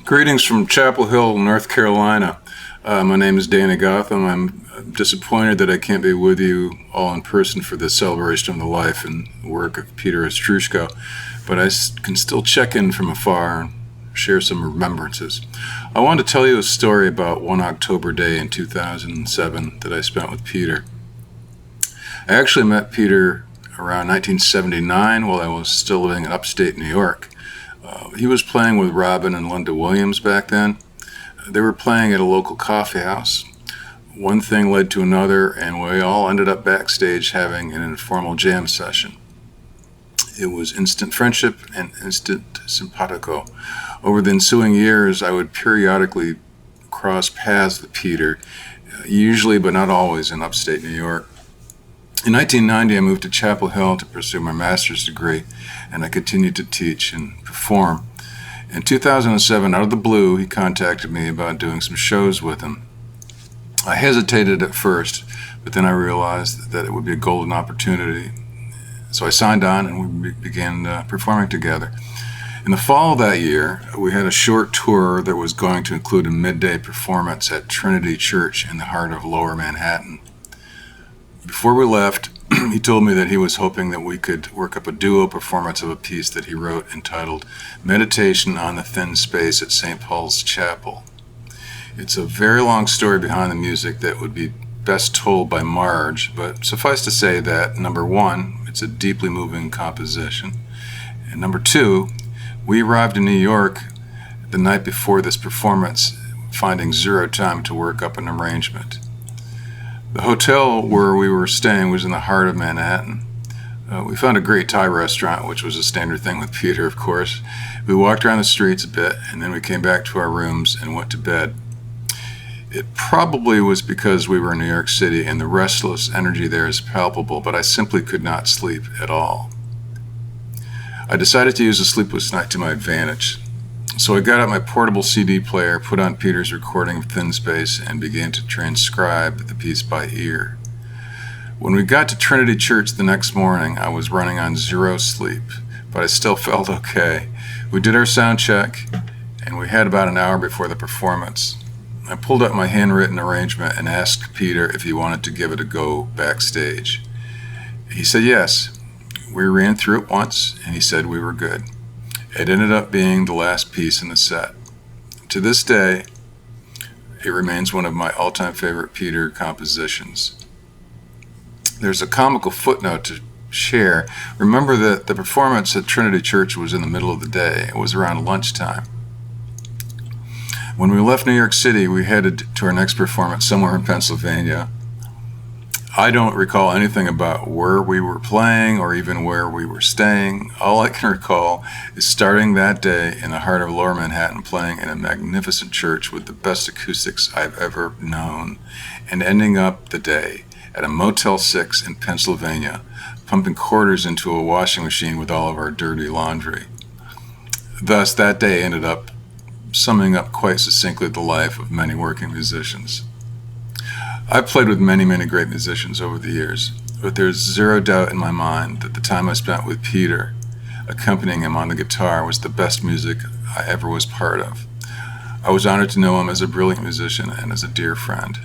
Greetings from Chapel Hill, North Carolina. My name is Danny Gotham. I'm disappointed that I can't be with you all in person for the celebration of the life and work of Peter Ostroushko, but I can still check in from afar and share some remembrances. I wanted to tell you a story about one October day in 2007 that I spent with Peter. I actually met Peter around 1979 while I was still living in upstate New York. He was playing with Robin and Linda Williams back then. They were playing at a local coffee house. One thing led to another, and we all ended up backstage having an informal jam session. It was instant friendship and instant simpatico. Over the ensuing years, I would periodically cross paths with Peter, usually but not always in upstate New York. In 1990, I moved to Chapel Hill to pursue my master's degree, and I continued to teach and perform. In 2007, out of the blue, he contacted me about doing some shows with him. I hesitated at first, but then I realized that it would be a golden opportunity. So I signed on, and we began performing together. In the fall of that year, we had a short tour that was going to include a midday performance at Trinity Church in the heart of Lower Manhattan. Before we left, he told me that he was hoping that we could work up a duo performance of a piece that he wrote entitled Meditation on the Thin Space at St. Paul's Chapel. It's a very long story behind the music that would be best told by Marge, but suffice to say that, number one, it's a deeply moving composition, and number two, we arrived in New York the night before this performance, finding zero time to work up an arrangement. The hotel where we were staying was in the heart of Manhattan. We found a great Thai restaurant, which was a standard thing with Peter, of course. We walked around the streets a bit, and then we came back to our rooms and went to bed. It probably was because we were in New York City and the restless energy there is palpable, but I simply could not sleep at all. I decided to use a sleepless night to my advantage. So I got out my portable CD player, put on Peter's recording of Thin Space, and began to transcribe the piece by ear. When we got to Trinity Church the next morning, I was running on zero sleep, but I still felt okay. We did our sound check, and we had about an hour before the performance. I pulled up my handwritten arrangement and asked Peter if he wanted to give it a go backstage. He said yes. We ran through it once, and he said we were good. It ended up being the last piece in the set. To this day, it remains one of my all-time favorite Peter compositions. There's a comical footnote to share. Remember that the performance at Trinity Church was in the middle of the day. It was around lunchtime. When we left New York City, we headed to our next performance somewhere in Pennsylvania. I don't recall anything about where we were playing or even where we were staying. All I can recall is starting that day in the heart of Lower Manhattan, playing in a magnificent church with the best acoustics I've ever known, and ending up the day at a Motel 6 in Pennsylvania, pumping quarters into a washing machine with all of our dirty laundry. Thus, that day ended up summing up quite succinctly the life of many working musicians. I've played with many, many great musicians over the years, but there's zero doubt in my mind that the time I spent with Peter, accompanying him on the guitar, was the best music I ever was part of. I was honored to know him as a brilliant musician and as a dear friend.